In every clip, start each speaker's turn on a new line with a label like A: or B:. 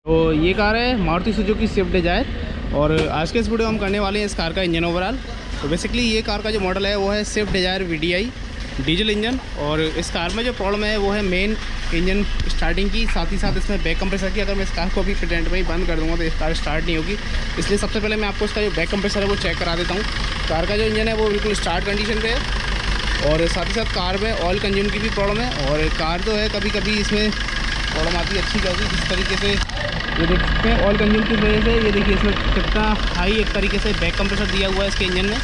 A: तो ये कार है मारुति सुजुकी स्विफ्ट डिजायर और आज के इस वीडियो हम करने वाले हैं इस कार का इंजन ओवरऑल। तो बेसिकली ये कार का जो मॉडल है वो है Swift Dzire VDI diesel engine. और इस कार में जो प्रॉब्लम है वो है मेन इंजन स्टार्टिंग की, साथ ही साथ इसमें बैक कंप्रेसर की। अगर मैं इस कार को अभी फ्रंट में ही बंद कर दूँगा तो इस कार स्टार्ट नहीं होगी। इसलिए सबसे पहले मैं आपको इसका जो बैक कंप्रेसर है वो चेक करा देता हूँ। कार का जो इंजन है वो बिल्कुल स्टार्ट कंडीशन पे है और साथ ही साथ कार में ऑयल कंज्यूम की भी प्रॉब्लम है। और कार जो है कभी कभी इसमें प्रॉब्लम आती है अच्छी खासी, जिस तरीके से ये देख सकते हैं ऑयल कंज्यूम की वजह से। ये देखिए इसमें कितना हाई एक तरीके से बैक कंप्रेसर दिया हुआ है इसके इंजन में।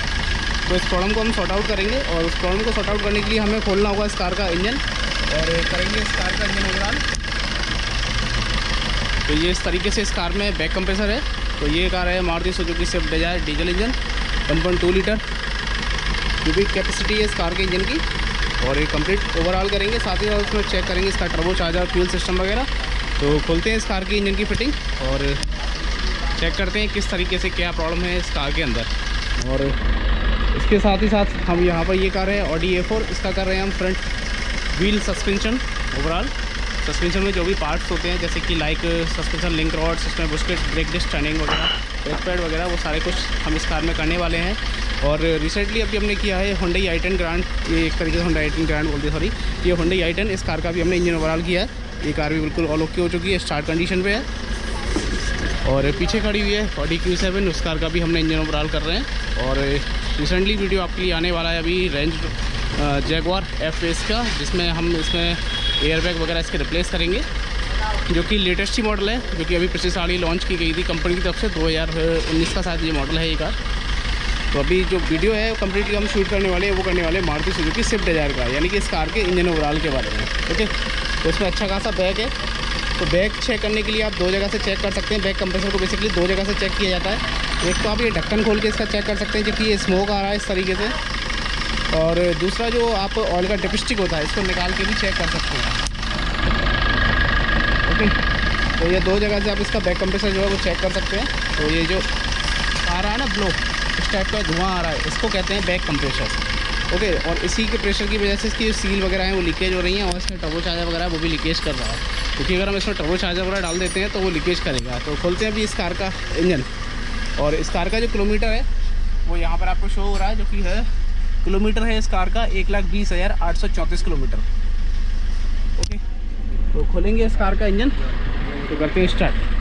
A: तो इस प्रॉब्लम को हम सॉर्ट आउट करेंगे और उस प्रॉब्लम को सॉर्ट आउट करने के लिए हमें खोलना होगा इस कार का इंजन और करेंगे इस कार का इंजन ओवरऑल। तो ये इस तरीके से इस कार में बैक कंप्रेसर है। तो ये कार है Maruti Suzuki Swift Dzire diesel engine 1.2 litre cubic capacity है इस कार के इंजन की। और ये कंप्लीट ओवरऑल करेंगे, साथ ही साथ उसमें चेक करेंगे इसका टर्बो चार्जर, फ्यूल सिस्टम वगैरह। तो खोलते हैं इस कार की इंजन की फिटिंग और चेक करते हैं किस तरीके से क्या प्रॉब्लम है इस कार के अंदर। और इसके साथ ही साथ हम यहाँ पर ये कार है ऑडी A4, इसका कर रहे हैं हम front wheel suspension overall. Suspension में जो भी पार्ट्स होते हैं जैसे कि लाइक सस्पेंशन लिंक रॉड्स, इसमें बुस्केट, ब्रेक डिस्क, टर्निंग वगैरह, ब्रेक पैड वगैरह, वो सारे कुछ हम इस कार में करने वाले हैं। और रिसेंटली अभी हमने किया है Hyundai i10 ग्रैंड, ये एक तरीके से Hyundai i10 ग्रैंड बोलते हैं, सॉरी, ये Hyundai i10, इस कार का भी हमने इंजन ओवरऑल किया है। ये कार भी बिल्कुल ऑल ओके हो चुकी है, स्टार्ट कंडीशन पे है। और पीछे खड़ी हुई है ऑडी Q7, उस कार का भी हमने इंजन ओवरऑल कर रहे हैं। और रिसेंटली वीडियो आपके लिए आने वाला है अभी रेंज जैगवार F-Pace का, जिसमें हम इसमें एयरबैग वगैरह इसके रिप्लेस करेंगे, जो कि लेटेस्ट ही मॉडल है, जो कि अभी पिछले साल ही लॉन्च की गई थी कंपनी की तरफ से। 2019 का शायद ये मॉडल है ये कार। तो अभी जो वीडियो है कंप्लीटली हम शूट करने वाले हैं वो करने वाले हैं मारुति सुजुकी स्विफ्ट डिजायर का, यानी कि इस कार के इंजन ओवरऑल के बारे में। ओके, तो इसमें अच्छा खासा बैग है। तो बैग चेक करने के लिए आप दो जगह से चेक कर सकते हैं। बैग कंप्रेसर को बेसिकली दो जगह से चेक किया जाता है। एक तो आप ये ढक्कन खोल के इसका चेक कर सकते हैं, जबकि ये स्मोक आ रहा है इस तरीके से। और दूसरा जो आप ऑयल का डिपस्टिक होता है इसको निकाल के भी चेक कर सकते हैं। ओके, तो ये दो जगह से आप इसका बैक कंप्रेसर जो है वो चेक कर सकते हैं। तो ये जो आ रहा है ना ब्लो, इस टाइप का धुआं आ रहा है, इसको कहते हैं बैक कंप्रेसर। ओके, और इसी के प्रेशर की वजह से इसकी जो सील वगैरह हैं वो लीकेज हो रही हैं और इसमें टर्बो चार्जर वगैरह वो भी लीकेज कर रहा है, क्योंकि अगर हम इसमें टर्बो चार्जर वगैरह डाल देते हैं तो वो लीकेज करेगा। तो खोलते हैं अभी इस कार का इंजन। और इस कार का जो किलोमीटर है वो यहाँ पर आपको शो हो रहा है, जो कि है किलोमीटर है इस कार का 1,20,834 किलोमीटर। ओके, तो खोलेंगे इस कार का इंजन, तो करते हैं स्टार्ट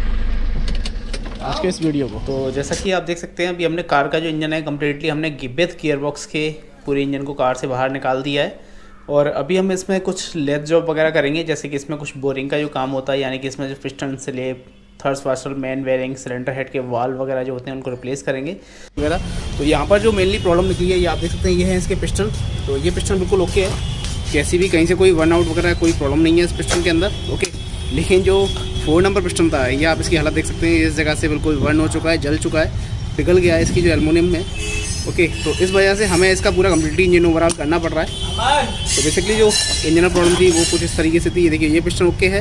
A: आज के इस वीडियो को। तो जैसा कि आप देख सकते हैं अभी हमने कार का जो इंजन है कम्प्लीटली हमने गिब्बेथ गियरबॉक्स के पूरे इंजन को कार से बाहर निकाल दिया है। और अभी हम इसमें कुछ लेथ जॉब वगैरह करेंगे, जैसे कि इसमें कुछ बोरिंग का जो काम होता है, यानी कि इसमें जो piston, slab, third washer, main bearing, cylinder head के वाल्व वगैरह जो होते हैं उनको रिप्लेस करेंगे वगैरह। तो यहाँ पर जो मेनली प्रॉब्लम निकली है ये आप देख सकते हैं, ये है इसके पिस्टन। तो ये पिस्टन बिल्कुल ओके है, कैसी भी कहीं से कोई वन आउट वगैरह कोई प्रॉब्लम नहीं है इस पिस्टन के अंदर। ओके, लेकिन जो 4 नंबर पिस्टन था ये आप इसकी हालत देख सकते हैं, इस जगह से बिल्कुल बर्न हो चुका है, जल चुका है, पिघल गया है इसकी जो एल्युमिनियम है। ओके, तो इस वजह से हमें इसका पूरा कम्प्लीटली इंजन ओवरऑल करना पड़ रहा है। तो बेसिकली जो इंजन प्रॉब्लम थी वो कुछ इस तरीके से थी। ये देखिए, ये पिस्टन ओके है,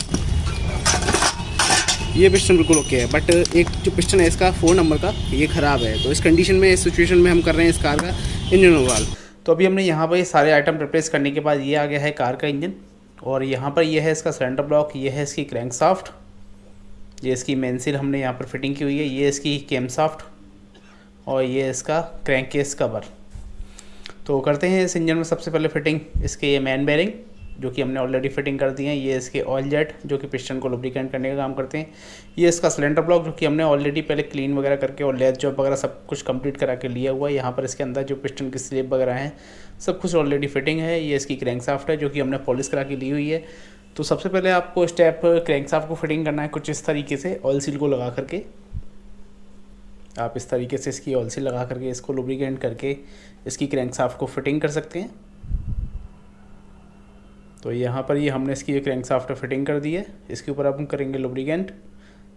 A: ये पिस्टन बिल्कुल ओके है, बट एक जो पिस्टन है इसका 4 नंबर का ये ख़राब है। तो इस कंडीशन में, इस सिचुएशन में हम कर रहे हैं इस कार का इंजन ओवरऑल। तो अभी हमने यहाँ पर ये सारे आइटम रिप्लेस करने के बाद ये आ गया है कार का इंजन। और यहाँ पर ये है इसका सिलेंडर ब्लॉक, ये है इसकी क्रैंकशाफ्ट, ये इसकी मेन सील हमने यहाँ पर फिटिंग की हुई है, ये इसकी कैमशाफ्ट और ये इसका क्रैंक केस कवर। तो करते हैं इस इंजन में सबसे पहले फिटिंग इसके ये मेन बेयरिंग, जो कि हमने ऑलरेडी फिटिंग कर दी है। ये इसके ऑयल जेट जो कि पिस्टन को लुब्रिकेंट करने का काम करते हैं। ये इसका सिलेंडर ब्लॉक जो कि हमने ऑलरेडी पहले क्लीन वगैरह करके और लेथ जॉब वगैरह सब कुछ कंप्लीट करा के लिया हुआ है। यहाँ पर इसके अंदर जो पिस्टन की स्लिप वगैरह हैं सब कुछ ऑलरेडी फिटिंग है। ये इसकी क्रैंकशाफ्ट है जो कि हमने पॉलिश करा के ली हुई है। तो सबसे पहले आपको स्टेप क्रैंकशाफ्ट को फिटिंग करना है कुछ इस तरीके से, ऑयल सील को लगा करके। आप इस तरीके से इसकी ऑयल सील लगा करके इसको लुब्रिकेंट करके इसकी क्रैंकशाफ्ट को फिटिंग कर सकते हैं। तो यहाँ पर ये हमने इसकी क्रैंकशाफ्ट फिटिंग कर दी है, इसके ऊपर अब हम करेंगे लुब्रिकेंट।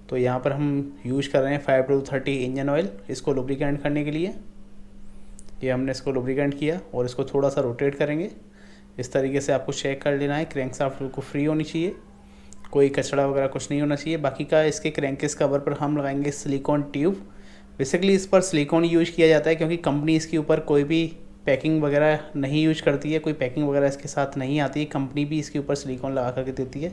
A: तो यहाँ पर हम यूज़ कर रहे हैं 5-30 इंजन ऑयल इसको लुब्रिकेंट करने के लिए। ये हमने इसको लुब्रिकेंट किया और इसको थोड़ा सा रोटेट करेंगे। इस तरीके से आपको चेक कर लेना है, क्रैंकशाफ्ट बिल्कुल फ्री होनी चाहिए, कोई कचरा वगैरह कुछ नहीं होना चाहिए। बाकी का इसके क्रैंकेस कवर पर हम लगाएंगे सिलिकॉन ट्यूब। बेसिकली इस पर सिलिकॉन यूज़ किया जाता है क्योंकि कंपनी इसके ऊपर कोई भी पैकिंग वगैरह नहीं यूज करती है, कोई पैकिंग वगैरह इसके साथ नहीं आती है, कंपनी भी इसके ऊपर सिलिकॉन लगा करके देती है।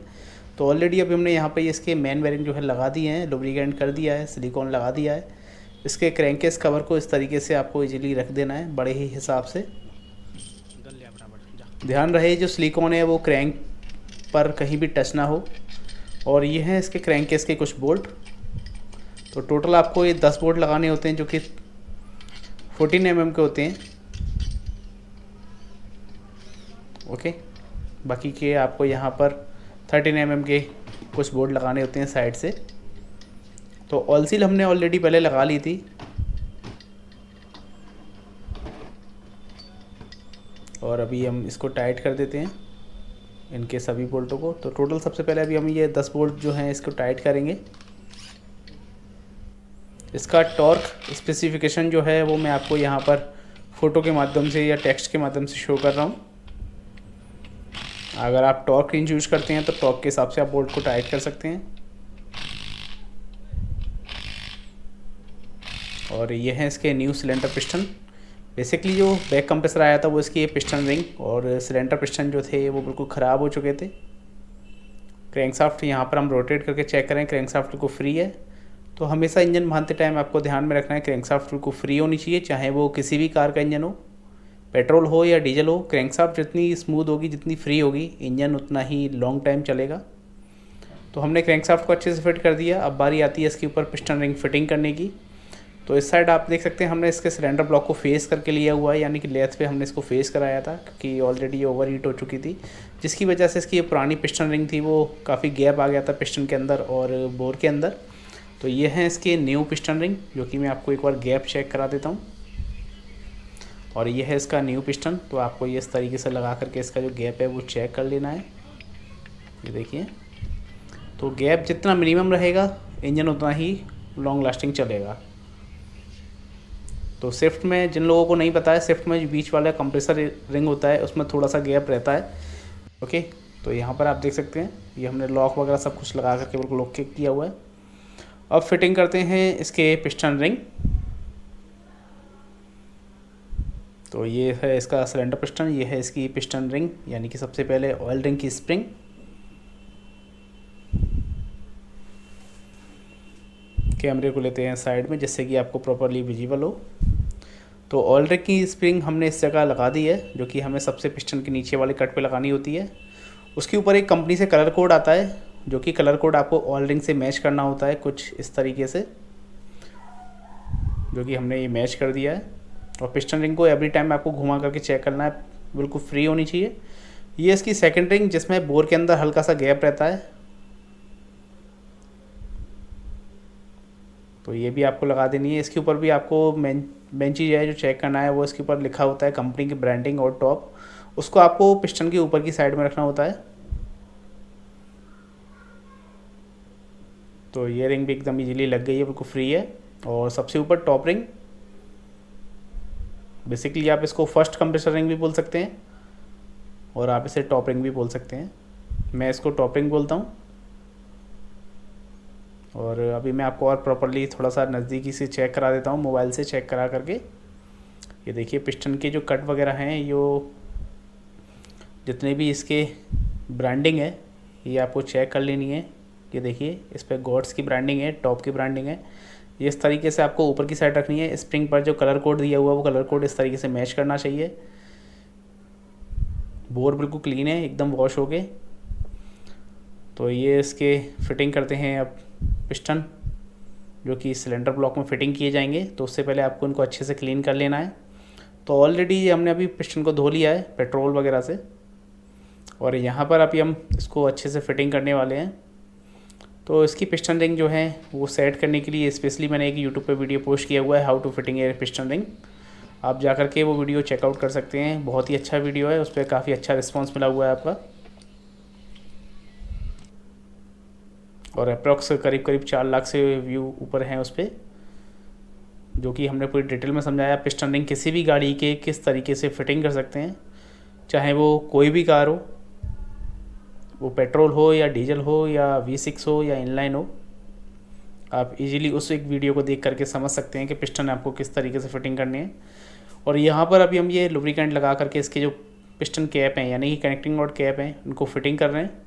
A: तो ऑलरेडी अभी हमने यहाँ पे इसके मेन बेरिंग जो है लगा दिए हैं, लुब्रिकेंट कर दिया है, सिलिकॉन लगा दिया है। इसके क्रैंकेस कवर को इस तरीके से आपको इजीली रख देना है बड़े ही हिसाब से। ध्यान रहे जो सिलिकॉन है वो क्रैंक पर कहीं भी टच ना हो। और ये हैं इसके क्रैंकेस के कुछ बोल्ट। तो टोटल आपको ये 10 बोल्ट लगाने होते हैं जो कि 14 mm के होते हैं। ओके, बाकी के आपको यहाँ पर 13 mm के कुछ बोल्ट लगाने होते हैं साइड से। तो ऑयल सील हमने ऑलरेडी पहले लगा ली थी, और अभी हम इसको टाइट कर देते हैं इनके सभी बोल्टों को। तो टोटल सबसे पहले अभी हम ये 10 बोल्ट जो हैं इसको टाइट करेंगे। इसका टॉर्क स्पेसिफिकेशन जो है वो मैं आपको यहाँ पर फ़ोटो के माध्यम से या टेक्स्ट के माध्यम से शो कर रहा हूँ। अगर आप टॉर्क रेंज यूज करते हैं तो टॉर्क के हिसाब से आप बोल्ट को टाइट कर सकते हैं। और ये है इसके न्यू सिलेंडर पिस्टन। बेसिकली जो बैक कंप्रेसर आया था वो इसकी पिस्टन रिंग और सिलेंडर पिस्टन जो थे वो बिल्कुल ख़राब हो चुके थे। क्रैंकशाफ्ट यहाँ पर हम रोटेट करके चेक करें, क्रैंकशाफ्ट बिल्कुल फ्री है। तो हमेशा इंजन बांधते टाइम आपको ध्यान में रखना है क्रैंकशाफ्ट बिल्कुल फ्री होनी चाहिए, चाहे वो किसी भी कार का इंजन हो, पेट्रोल हो या डीजल हो। क्रैंकशाफ्ट जितनी स्मूथ होगी, जितनी फ्री होगी, इंजन उतना ही लॉन्ग टाइम चलेगा। तो हमने क्रैंकशाफ्ट को अच्छे से फिट कर दिया। अब बारी आती है इसके ऊपर पिस्टन रिंग फिटिंग करने की। तो इस साइड आप देख सकते हैं हमने इसके सिलेंडर ब्लॉक को फेस करके लिया हुआ है, यानी कि लेथ पे हमने इसको फेस कराया था क्योंकि ऑलरेडी ओवर हीट हो चुकी थी, जिसकी वजह से इसकी पुरानी पिस्टन रिंग थी वो काफ़ी गैप आ गया था पिस्टन के अंदर और बोर के अंदर। तो ये है इसके न्यू पिस्टन रिंग, जो कि मैं आपको एक बार गैप चेक करा देता हूँ। और ये है इसका न्यू पिस्टन। तो आपको ये इस तरीके से लगा करके इसका जो गैप है वो चेक कर लेना है। ये देखिए, तो गैप जितना मिनिमम रहेगा इंजन उतना ही लॉन्ग लास्टिंग चलेगा। तो स्विफ्ट में जिन लोगों को नहीं पता है, स्विफ्ट में जो बीच वाला कंप्रेसर रिंग होता है उसमें थोड़ा सा गैप रहता है। ओके, तो यहाँ पर आप देख सकते हैं ये हमने लॉक वगैरह सब कुछ लगा करके बिल्कुल ओके किया हुआ है। अब फिटिंग करते हैं इसके पिस्टन रिंग। तो ये है इसका सिलेंडर पिस्टन, ये है इसकी पिस्टन रिंग, यानी कि सबसे पहले ऑयल रिंग की स्प्रिंग। कैमरे को लेते हैं साइड में जिससे कि आपको प्रॉपरली विजिबल हो। तो ऑयल रिंग की स्प्रिंग हमने इस जगह लगा दी है, जो कि हमें सबसे पिस्टन के नीचे वाले कट पे लगानी होती है। उसके ऊपर एक कंपनी से कलर कोड आता है, जो कि कलर कोड आपको ऑयल रिंग से मैच करना होता है कुछ इस तरीके से, जो कि हमने ये मैच कर दिया है। और पिस्टन रिंग को एवरी टाइम आपको घुमा करके चेक करना है, बिल्कुल फ्री होनी चाहिए। ये इसकी सेकंड रिंग जिसमें बोर के अंदर हल्का सा गैप रहता है, तो ये भी आपको लगा देनी है। इसके ऊपर भी आपको मेन चीज़ है जो चेक करना है, वो इसके ऊपर लिखा होता है कंपनी की ब्रांडिंग और टॉप, उसको आपको पिस्टन के ऊपर की साइड में रखना होता है। तो ये रिंग भी एकदम इजीली लग गई है, बिल्कुल फ्री है। और सबसे ऊपर टॉप रिंग, बेसिकली आप इसको फर्स्ट कंप्रेसर रिंग भी बोल सकते हैं और आप इसे टॉप रिंग भी बोल सकते हैं। मैं इसको टॉप रिंग बोलता हूँ। और अभी मैं आपको और प्रॉपरली थोड़ा सा नज़दीकी से चेक करा देता हूँ, मोबाइल से चेक करा करके। ये देखिए पिस्टन के जो कट वगैरह हैं, यो जितने भी इसके ब्रांडिंग है ये आपको चेक कर लेनी है। ये देखिए इस पर गॉड्स की ब्रांडिंग है, टॉप की ब्रांडिंग है। ये इस तरीके से आपको ऊपर की साइड रखनी है। स्प्रिंग पर जो कलर कोड दिया हुआ है वो कलर कोड इस तरीके से मैच करना चाहिए। बोर बिल्कुल क्लीन है, एकदम वॉश हो गए। तो ये इसके फिटिंग करते हैं अब पिस्टन, जो कि सिलेंडर ब्लॉक में फिटिंग किए जाएंगे। तो उससे पहले आपको इनको अच्छे से क्लीन कर लेना है। तो ऑलरेडी हमने अभी पिस्टन को धो लिया है पेट्रोल वगैरह से, और यहाँ पर अभी हम इसको अच्छे से फिटिंग करने वाले हैं। तो इसकी पिस्टन रिंग जो है वो सेट करने के लिए स्पेशली मैंने एक यूट्यूब पे वीडियो पोस्ट किया हुआ है, how to fitting a piston ring. आप जा कर के वो वीडियो चेकआउट कर सकते हैं, बहुत ही अच्छा वीडियो है, उस पर काफ़ी अच्छा रिस्पॉन्स मिला हुआ है आपका। और अप्रॉक्स करीब 4 लाख से व्यू ऊपर हैं उस पर, जो कि हमने पूरी डिटेल में समझाया पिस्टन रिंग किसी भी गाड़ी के किस तरीके से फिटिंग कर सकते हैं, चाहे वो कोई भी कार हो, वो पेट्रोल हो या डीजल हो या V6 हो या इनलाइन हो। आप इजीली उस एक वीडियो को देख करके समझ सकते हैं कि पिस्टन आपको किस तरीके से फिटिंग करनी है। और यहाँ पर अभी हम ये लुब्रिकेंट लगा करके इसके जो पिस्टन कैप हैं यानी कि कनेक्टिंग रॉड कैप हैं उनको फिटिंग कर रहे हैं।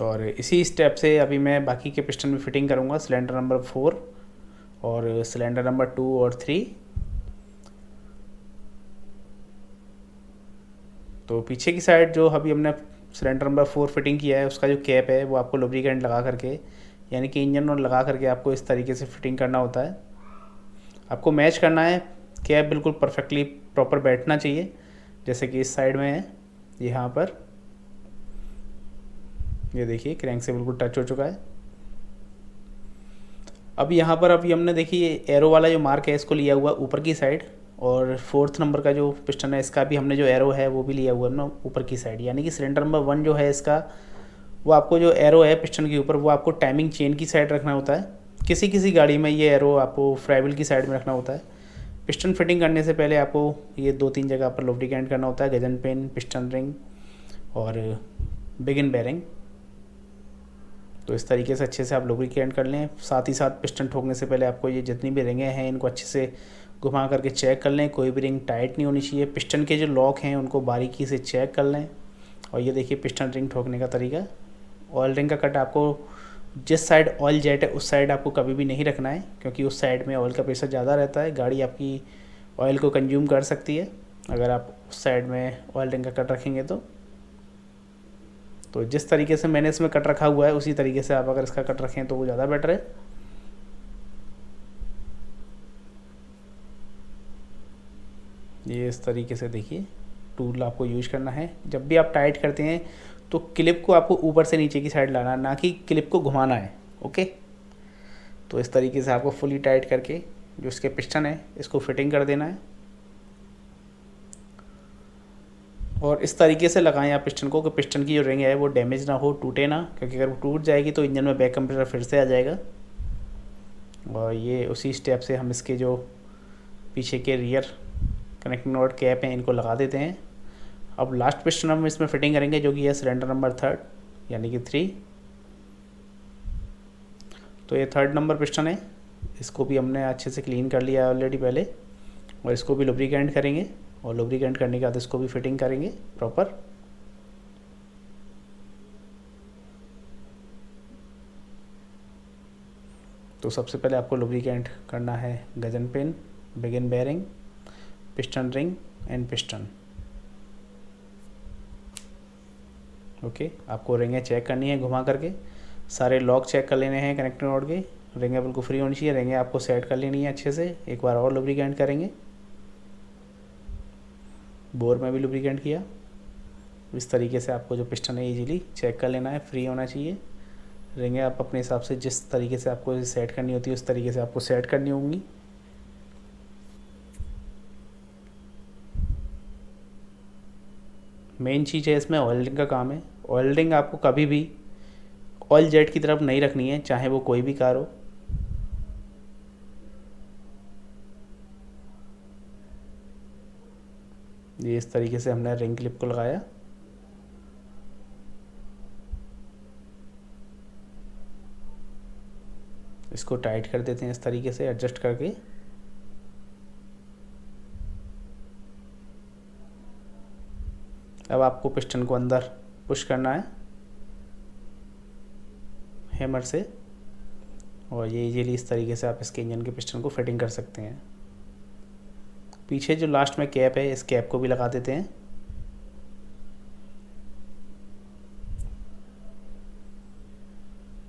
A: और इसी स्टेप से अभी मैं बाकी के पिस्टन भी फिटिंग करूँगा, सिलेंडर नंबर 4 और सिलेंडर नंबर 2 और 3। तो पीछे की साइड जो अभी हमने सिलेंडर नंबर 4 फिटिंग किया है उसका जो कैप है वो आपको लुब्रिकेंट लगा करके यानी कि इंजन ऑयल लगा करके आपको इस तरीके से फिटिंग करना होता है। आपको मैच करना है, कैप बिल्कुल परफेक्टली प्रॉपर बैठना चाहिए, जैसे कि इस साइड में है यहाँ पर, ये देखिए क्रैंक से बिल्कुल टच हो चुका है। अब यहाँ पर अभी हमने देखिए एरो वाला जो मार्क है इसको लिया हुआ ऊपर की साइड, और 4th नंबर का जो पिस्टन है इसका भी हमने जो एरो है वो भी लिया हुआ है ना ऊपर की साइड, यानी कि सिलेंडर नंबर 1 जो है इसका वो आपको जो एरो है पिस्टन के ऊपर वो आपको टाइमिंग चेन की साइड रखना होता है। किसी किसी गाड़ी में ये एरो आपको फ्राइवल की साइड में रखना होता है। पिस्टन फिटिंग करने से पहले आपको ये 2-3 जगह पर लुब्रिकेंट करना होता है, गजन पेन, पिस्टन रिंग और बिगिन बेरिंग। तो इस तरीके से अच्छे से आप लुब्रिकेंट कर लें। साथ ही साथ पिस्टन ठोकने से पहले आपको ये जितनी भी रिंगें हैं इनको अच्छे से घुमा करके चेक कर लें, कोई भी रिंग टाइट नहीं होनी चाहिए। पिस्टन के जो लॉक हैं उनको बारीकी से चेक कर लें। और ये देखिए पिस्टन रिंग ठोकने का तरीका। ऑयल रिंग का कट आपको जिस साइड ऑयल जेट है उस साइड आपको कभी भी नहीं रखना है, क्योंकि उस साइड में ऑयल का प्रेशर ज़्यादा रहता है, गाड़ी आपकी ऑयल को कंज्यूम कर सकती है अगर आप उस साइड में ऑयल रिंग का कट रखेंगे तो जिस तरीके से मैंने इसमें कट रखा हुआ है उसी तरीके से आप अगर इसका कट रखें तो वो ज़्यादा बेटर है। ये इस तरीके से देखिए टूल आपको यूज करना है। जब भी आप टाइट करते हैं तो क्लिप को आपको ऊपर से नीचे की साइड लाना है, ना कि क्लिप को घुमाना है। ओके, तो इस तरीके से आपको फुली टाइट करके जो इसके पिस्टन है इसको फिटिंग कर देना है। और इस तरीके से लगाएं आप पिस्टन को कि पिस्टन की जो रिंग है वो डैमेज ना हो, टूटे ना, क्योंकि अगर वो टूट जाएगी तो इंजन में बैक कंप्रेसर फिर से आ जाएगा। और ये उसी स्टेप से हम इसके जो पीछे के रियर कनेक्टिंग रॉड कैप हैं इनको लगा देते हैं। अब लास्ट पिस्टन हम इसमें फिटिंग करेंगे जो कि है सिलेंडर नंबर 3 यानी कि 3। तो ये 3rd नंबर पिस्टन है, इसको भी हमने अच्छे से क्लीन कर लिया है ऑलरेडी पहले, और इसको भी लुब्रिकेंट करेंगे और लुब्रिकेंट करने के बाद इसको भी फिटिंग करेंगे प्रॉपर। तो सबसे पहले आपको लुब्रिकेंट करना है gudgeon pin, big end bearing, piston ring and piston. Okay, आपको रिंगें चेक करनी है घुमा करके, सारे लॉक चेक कर लेने हैं कनेक्टिंग रॉड के, रिंगें बिल्कुल फ्री होनी चाहिए, रिंगें आपको सेट कर लेनी है अच्छे से। एक बार और लुब्रिकेंट करेंगे, बोर में भी लुब्रिकेंट किया। इस तरीके से आपको जो पिस्टन है इजीली चेक कर लेना है, फ्री होना चाहिए। रिंगें आप अपने हिसाब से जिस तरीके से आपको सेट करनी होती है उस तरीके से आपको सेट करनी होंगी। मेन चीज़ है इसमें ऑयलिंग का काम है। ऑयलिंग आपको कभी भी ऑयल जेट की तरफ नहीं रखनी है, चाहे वो कोई भी कार हो। ये इस तरीके से हमने रिंग क्लिप को लगाया। इसको टाइट कर देते हैं इस तरीके से एडजस्ट करके। अब आपको पिस्टन को अंदर पुश करना है हैमर से, और ये इजीली इस तरीके से आप इसके इंजन के पिस्टन को फिटिंग कर सकते हैं। पीछे जो लास्ट में कैप है इस कैप को भी लगा देते हैं।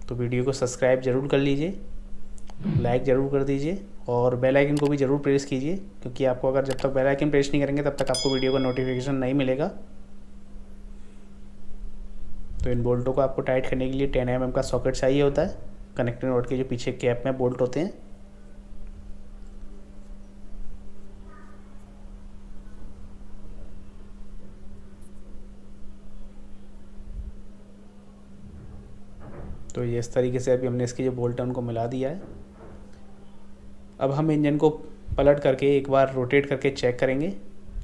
A: तो वीडियो को सब्सक्राइब ज़रूर कर लीजिए, लाइक ज़रूर कर दीजिए और बेल आइकन को भी ज़रूर प्रेस कीजिए, क्योंकि आपको अगर जब तक बेल आइकन प्रेस नहीं करेंगे तब तक आपको वीडियो का नोटिफिकेशन नहीं मिलेगा। तो इन बोल्टों को आपको टाइट करने के लिए 10 mm का सॉकेट चाहिए होता है। कनेक्टिंग रॉड के जो पीछे कैप में बोल्ट होते हैं। तो ये इस तरीके से अभी हमने इसके जो बोल्ट है उनको मिला दिया है। अब हम इंजन को पलट करके एक बार रोटेट करके चेक करेंगे।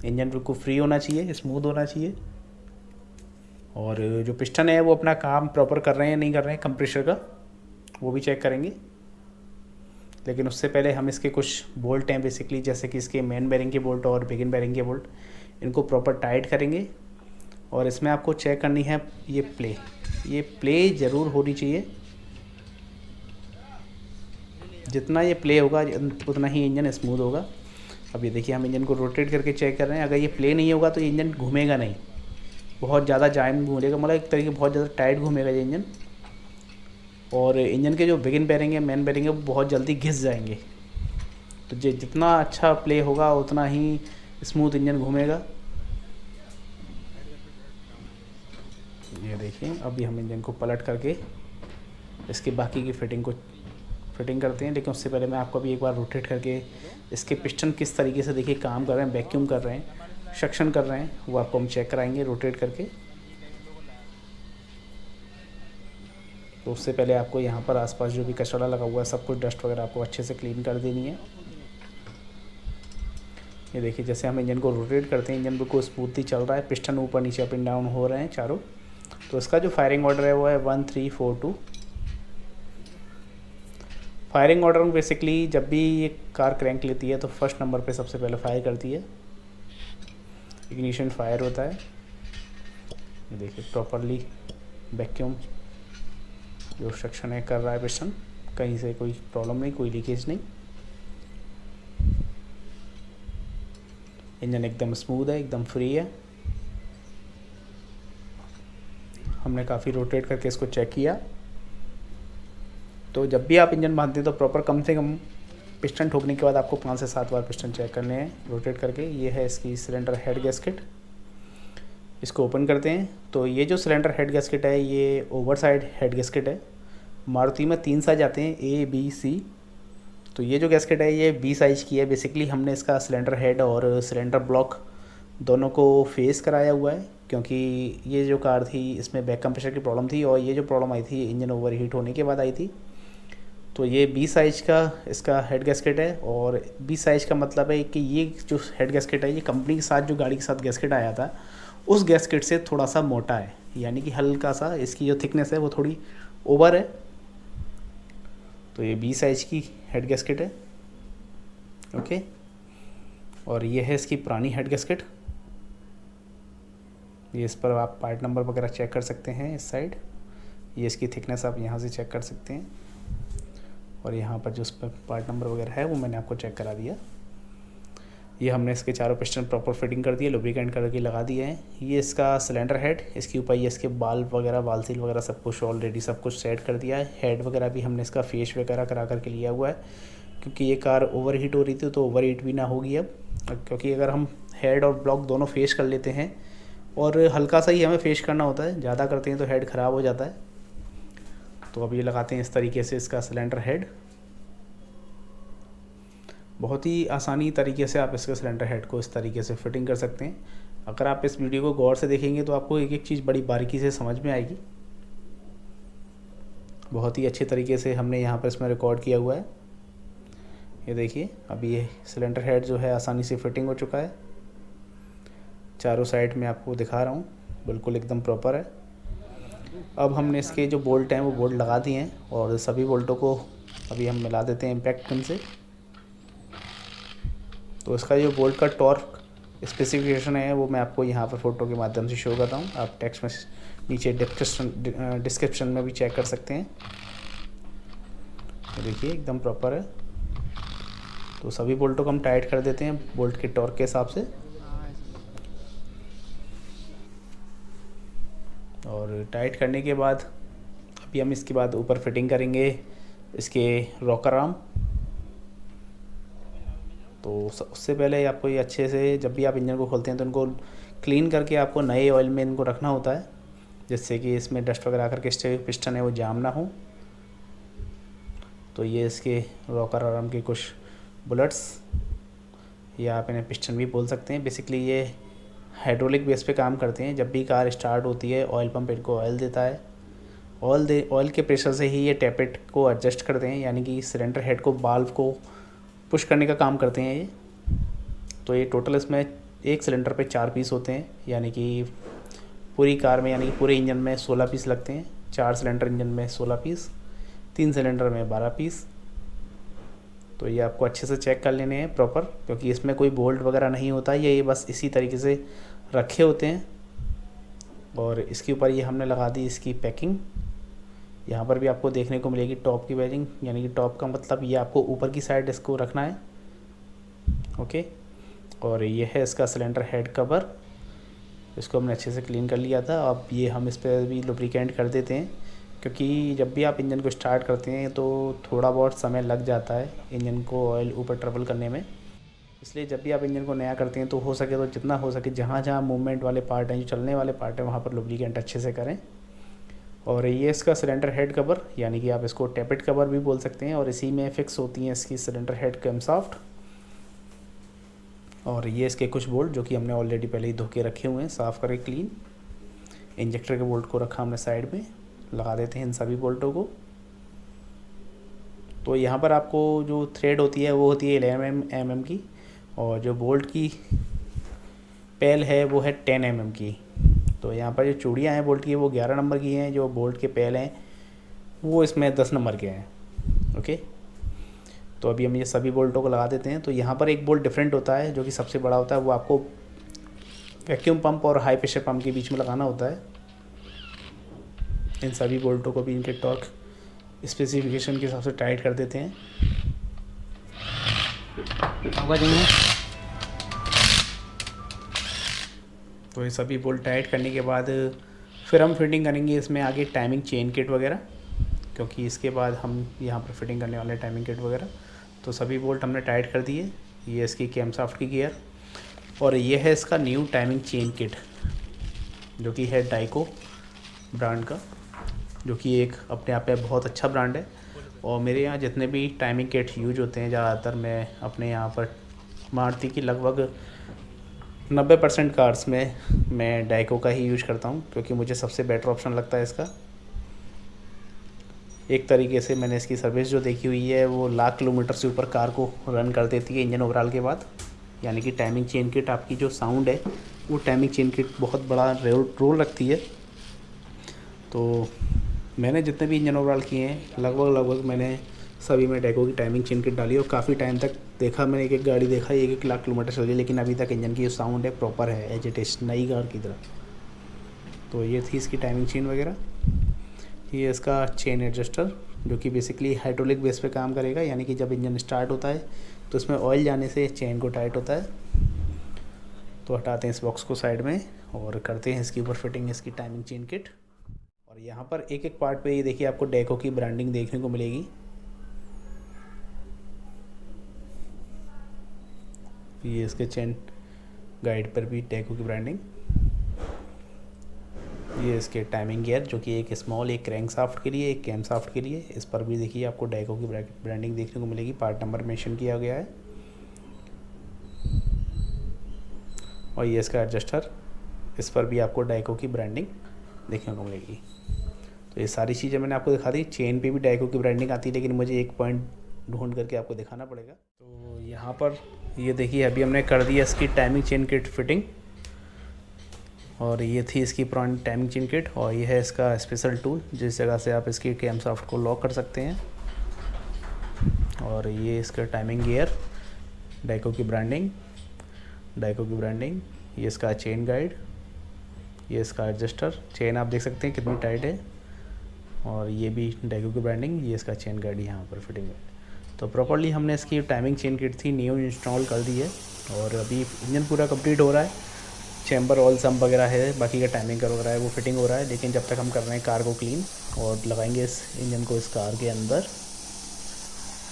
A: इंजन बिल्कुल फ्री होना चाहिए, स्मूथ होना चाहिए, और जो पिस्टन है वो अपना काम प्रॉपर कर रहे हैं नहीं कर रहे हैं कंप्रेसर का, वो भी चेक करेंगे। लेकिन उससे पहले हम इसके कुछ बोल्ट हैं बेसिकली, जैसे कि इसके मेन बेरिंग के बोल्ट और बिगिन बेरिंग के बोल्ट, इनको प्रॉपर टाइट करेंगे। और इसमें आपको चेक करनी है ये प्ले ज़रूर होनी चाहिए। जितना ये प्ले होगा उतना ही इंजन स्मूथ होगा। अब ये देखिए हम इंजन को रोटेट करके चेक कर रहे हैं। अगर ये प्ले नहीं होगा तो ये इंजन घूमेगा नहीं, बहुत ज़्यादा जाम घूमेगा, मतलब एक तरीके बहुत ज़्यादा टाइट घूमेगा ये इंजन। और इंजन के जो बिगिन बेरिंग है, मेन बेरिंग है, वो बहुत जल्दी घिस जाएंगे। तो जितना अच्छा प्ले होगा उतना ही स्मूथ इंजन घूमेगा। ये देखिए अभी हम इंजन को पलट करके इसके बाकी की फिटिंग करते हैं। लेकिन उससे पहले मैं आपको अभी एक बार रोटेट करके इसके पिस्टन किस तरीके से देखिए काम कर रहे हैं, वैक्यूम कर रहे हैं, सक्शन कर रहे हैं, वो आपको हम चेक कराएंगे रोटेट करके। तो उससे पहले आपको यहाँ पर आसपास जो भी कचरा लगा हुआ है, सब कुछ डस्ट वगैरह आपको अच्छे से क्लीन कर देनी है। ये देखिए जैसे हम इंजन को रोटेट करते हैं, इंजन बिल्कुल स्मूथली चल रहा है, पिस्टन ऊपर नीचे अप एंड डाउन हो रहे हैं चारों। तो इसका जो फायरिंग ऑर्डर है वो है 1342। फायरिंग ऑर्डर में बेसिकली जब भी ये कार क्रैंक लेती है तो फर्स्ट नंबर पे सबसे पहले फायर करती है, इग्निशन फायर होता है। ये देखिए प्रॉपरली वैक्यूम जो सक्शन है कर रहा है पिस्टन, कहीं से कोई प्रॉब्लम नहीं, कोई लीकेज नहीं। इंजन एकदम स्मूथ है, एकदम फ्री है। हमने काफ़ी रोटेट करके इसको चेक किया। तो जब भी आप इंजन बांधते हैं तो प्रॉपर कम से कम पिस्टन ठोकने के बाद आपको 5 से 7 बार पिस्टन चेक करने हैं रोटेट करके। ये है इसकी सिलेंडर हेड गैस्केट, इसको ओपन करते हैं। तो ये जो सिलेंडर हेड गैस्केट है ये ओवर साइड हेड गैस्केट है। मारुति में 3 साइज आते हैं, A, B, C। तो ये जो गैस्केट है ये B साइज़ की है। बेसिकली हमने इसका सिलेंडर हेड और सिलेंडर ब्लॉक दोनों को फेस कराया हुआ है, क्योंकि ये जो कार थी इसमें बैक कंप्रेशर की प्रॉब्लम थी और ये जो प्रॉब्लम आई थी इंजन ओवर हीट होने के बाद आई थी। तो ये 20 साइज़ का इसका हेड गैस्केट है। और 20 साइज़ का मतलब है कि ये जो हेड गैस्केट है ये कंपनी के साथ जो गाड़ी के साथ गैस्केट आया था उस गैस्केट से थोड़ा सा मोटा है, यानी कि हल्का सा इसकी जो थिकनेस है वो थोड़ी ओवर है। तो ये 20 साइज़ की हेड गैस्केट है, ओके। और ये है इसकी पुरानी हेड गैस्केट। ये इस पर आप पार्ट नंबर वगैरह चेक कर सकते हैं। इस साइड ये इसकी थिकनेस आप यहाँ से चेक कर सकते हैं। और यहाँ पर जो उस पर पार्ट नंबर वगैरह है वो मैंने आपको चेक करा दिया। ये हमने इसके चारों पिस्टन प्रॉपर फिटिंग कर दिए, लुब्रिकेंट करके लगा दिए हैं। ये इसका सिलेंडर हेड, इसके ऊपर ये इसके बाल वगैरह, बाल सील वगैरह सब कुछ ऑलरेडी सब कुछ सेट कर दिया है। हेड वगैरह भी हमने इसका फेस वगैरह करा करके लिया हुआ है, क्योंकि ये कार ओवर हीट हो रही थी तो ओवर हीट भी ना होगी अब। क्योंकि अगर हम हेड और ब्लॉक दोनों फेस कर लेते हैं और हल्का सा ही हमें फेस करना होता है, ज़्यादा करते हैं तो हेड ख़राब हो जाता है। तो अब ये लगाते हैं इस तरीके से इसका सिलेंडर हेड। बहुत ही आसानी तरीके से आप इसके सिलेंडर हेड को इस तरीके से फिटिंग कर सकते हैं। अगर आप इस वीडियो को गौर से देखेंगे तो आपको एक एक चीज़ बड़ी बारीकी से समझ में आएगी। बहुत ही अच्छे तरीके से हमने यहाँ पर इसमें रिकॉर्ड किया हुआ है। ये देखिए अब ये सिलेंडर हेड जो है आसानी से फिटिंग हो चुका है। चारों साइड में आपको दिखा रहा हूँ, बिल्कुल एकदम प्रॉपर है। अब हमने इसके जो बोल्ट हैं वो बोल्ट लगा दिए हैं और सभी बोल्टों को अभी हम मिला देते हैं इम्पैक्ट पिन से। तो इसका जो बोल्ट का टॉर्क स्पेसिफिकेशन है वो मैं आपको यहाँ पर फ़ोटो के माध्यम से शो करता हूँ। आप टेक्स्ट में नीचे डिस्क्रिप्शन में भी चेक कर सकते हैं। तो देखिए एकदम प्रॉपर है। तो सभी बोल्टों को हम टाइट कर देते हैं बोल्ट के टॉर्क के हिसाब से। और टाइट करने के बाद अभी हम इसके बाद ऊपर फिटिंग करेंगे इसके रॉकर आर्म। तो उससे पहले आपको ये अच्छे से जब भी आप इंजन को खोलते हैं तो इनको क्लीन करके आपको नए ऑयल में इनको रखना होता है, जिससे कि इसमें डस्ट वगैरह आकर के पिस्टन है वो जाम ना हो। तो ये इसके रॉकर आर्म के कुछ बुलेट्स, या आप इन्हें पिस्टन भी बोल सकते हैं। बेसिकली ये हाइड्रोलिक बेस पे काम करते हैं। जब भी कार स्टार्ट होती है ऑयल पंप इनको ऑयल देता है। ऑयल के प्रेशर से ही ये टैपेट को एडजस्ट करते हैं, यानी कि सिलेंडर हेड को वाल्व को पुश करने का काम करते हैं ये। तो ये टोटल इसमें एक सिलेंडर पे 4 पीस होते हैं, यानी कि पूरी कार में यानी कि पूरे इंजन में 16 पीस लगते हैं। 4 सिलेंडर इंजन में 16 पीस, 3 सिलेंडर में 12 पीस। तो ये आपको अच्छे से चेक कर लेने हैं प्रॉपर, क्योंकि इसमें कोई बोल्ट वगैरह नहीं होता है, ये बस इसी तरीके से रखे होते हैं। और इसके ऊपर ये हमने लगा दी इसकी पैकिंग। यहाँ पर भी आपको देखने को मिलेगी टॉप की पैकिंग, यानी कि टॉप का मतलब ये आपको ऊपर की साइड इसको रखना है। ओके, और ये है इसका सिलेंडर हेड कवर, इसको हमने अच्छे से क्लीन कर लिया था। अब ये हम इस पर भी लुब्रिकेंट कर देते हैं, क्योंकि जब भी आप इंजन को स्टार्ट करते हैं तो थोड़ा बहुत समय लग जाता है इंजन को ऑयल ऊपर ट्रेवल करने में। इसलिए जब भी आप इंजन को नया करते हैं तो हो सके तो जितना हो सके जहाँ जहाँ मूवमेंट वाले पार्ट हैं, जो चलने वाले पार्ट हैं, वहाँ पर लुब्रिकेंट अच्छे से करें। और ये इसका सिलेंडर हेड कवर, यानी कि आप इसको टैपेट कवर भी बोल सकते हैं, और इसी में फिक्स होती हैं इसकी सिलेंडर हेड कैमशाफ्ट। और ये इसके कुछ बोल्ट जो कि हमने ऑलरेडी पहले ही धो के रखे हुए हैं, साफ़ करके क्लीन। इंजेक्टर के बोल्ट को रखा हमने साइड में, लगा देते हैं इन सभी बोल्टों को। तो यहाँ पर आपको जो थ्रेड होती है वो होती है 11 mm की, और जो बोल्ट की पैल है वो है 10 mm की। तो यहाँ पर जो चूड़ियाँ हैं बोल्ट की वो 11 नंबर की हैं, जो बोल्ट के पैल हैं वो इसमें 10 नंबर के हैं। ओके, तो अभी हम ये सभी बोल्टों को लगा देते हैं। तो यहाँ पर एक बोल्ट डिफरेंट होता है जो कि सबसे बड़ा होता है, वो आपको वैक्यूम पंप और हाई प्रेशर पंप के बीच में लगाना होता है। इन सभी बोल्टों को भी इनके टॉर्क स्पेसिफिकेशन के हिसाब से टाइट कर देते हैं। तो ये सभी बोल्ट टाइट करने के बाद फिर हम फिटिंग करेंगे इसमें आगे टाइमिंग चेन किट वगैरह, क्योंकि इसके बाद हम यहाँ पर फिटिंग करने वाले टाइमिंग किट वगैरह। तो सभी बोल्ट हमने टाइट कर दिए। ये इसकी कैमशाफ्ट की गियर, और ये है इसका न्यू टाइमिंग चेन किट जो कि है डाइको ब्रांड का, जो कि एक अपने आप में बहुत अच्छा ब्रांड है। और मेरे यहाँ जितने भी टाइमिंग किट यूज होते हैं, ज़्यादातर मैं अपने यहाँ पर मारुति की लगभग 90% कार्स में मैं डाइको का ही यूज करता हूँ, क्योंकि मुझे सबसे बेटर ऑप्शन लगता है इसका। एक तरीके से मैंने इसकी सर्विस जो देखी हुई है वो 1,00,000 किलोमीटर से ऊपर कार को रन कर देती है इंजन ओवरऑल के बाद। यानी कि टाइमिंग चेन किट आपकी जो साउंड है वो टाइमिंग चेन किट बहुत बड़ा रोल रखती है। तो मैंने जितने भी इंजन ओवरऑल किए हैं लगभग मैंने सभी में डाइको की टाइमिंग चेन किट डाली, और काफ़ी टाइम तक देखा मैंने, एक गाड़ी देखा 1-1 लाख किलोमीटर चली, लेकिन अभी तक इंजन की जो साउंड है प्रॉपर है, एज इट इज नई कार की तरह। तो ये थी इसकी टाइमिंग चेन वगैरह। ये इसका चेन एडजस्टर जो कि बेसिकली हाइड्रोलिक बेस पे काम करेगा, यानी कि जब इंजन स्टार्ट होता है तो इसमें ऑयल जाने से चेन को टाइट होता है। तो हटाते हैं इस बॉक्स को साइड में और करते हैं इसके ऊपर फिटिंग इसकी टाइमिंग चेन किट। और यहाँ पर एक एक पार्ट पे ये देखिए आपको डाइको की ब्रांडिंग देखने को मिलेगी। ये इसके चेन गाइड पर भी डाइको की ब्रांडिंग। ये इसके टाइमिंग गियर जो कि एक स्मॉल, एक क्रैंकशाफ्ट के लिए, एक कैमशाफ्ट के लिए, इस पर भी देखिए आपको डाइको की ब्रांडिंग देखने को मिलेगी, पार्ट नंबर मेंशन किया गया है। और ये इसका एडजस्टर, इस पर भी आपको डाइको की ब्रांडिंग देखने को मिलेगी। तो ये सारी चीज़ें मैंने आपको दिखा दी। चेन पे भी डाइको की ब्रांडिंग आती है, लेकिन मुझे एक पॉइंट ढूंढ करके आपको दिखाना पड़ेगा। तो यहाँ पर ये देखिए अभी हमने कर दिया इसकी टाइमिंग चेन किट फिटिंग, और ये थी इसकी पुरानी टाइमिंग चेन किट। और ये है इसका स्पेशल टूल जिस जगह से आप इसकी कैमशाफ्ट को लॉक कर सकते हैं। और ये इसका टाइमिंग गियर, डाइको की ब्रांडिंग, ये इसका चेन गाइड, ये इसका एडजस्टर, चेन आप देख सकते हैं कितनी टाइट है, और ये भी डाइको की ब्रांडिंग, ये इसका चेन गाइड यहाँ पर फिटिंग है। तो प्रॉपर्ली हमने इसकी टाइमिंग चेन किट थी न्यू इंस्टॉल कर दी है, और अभी इंजन पूरा कंप्लीट हो रहा है। चैम्बर ऑयल सम्प वगैरह है, बाकी का टाइमिंग कर वगैरह है वो फिटिंग हो रहा है। लेकिन जब तक हम कर रहे हैं कार को क्लीन और लगाएंगे इस इंजन को इस कार के अंदर,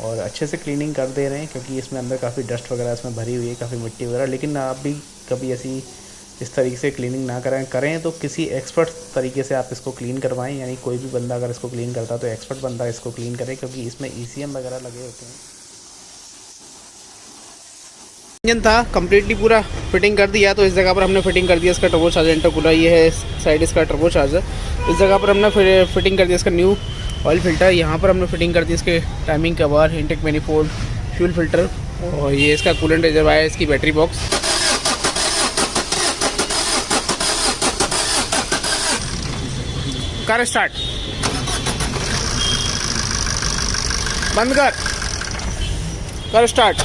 A: और अच्छे से क्लीनिंग कर दे रहे हैं, क्योंकि इसमें अंदर काफ़ी डस्ट वगैरह इसमें भरी हुई है, काफ़ी मिट्टी वगैरह। लेकिन आप भी कभी ऐसी इस तरीके से क्लीनिंग ना करें तो किसी एक्सपर्ट तरीके से आप इसको क्लीन करवाएं। यानी कोई भी बंदा अगर इसको क्लीन करता है तो एक्सपर्ट बंदा इसको क्लीन करे, क्योंकि इसमें ECM वगैरह लगे होते हैं। इंजन था कम्प्लीटली पूरा फिटिंग कर दिया, तो इस जगह पर हमने फिटिंग कर दिया इसका टर्बो चार्जर इंटरकूलर। ये है साइड इसका टर्बो चार्जर। इस जगह पर हमने फिर फिटिंग कर दिया इसका न्यू ऑयल फिल्टर। यहाँ पर हमने फिटिंग कर दी इसके timing cover, intake manifold, fuel filter, और ये इसका कूलेंट रिजर्वायर, इसकी बैटरी बॉक्स। कार स्टार्ट, बंद कर। कर स्टार्ट।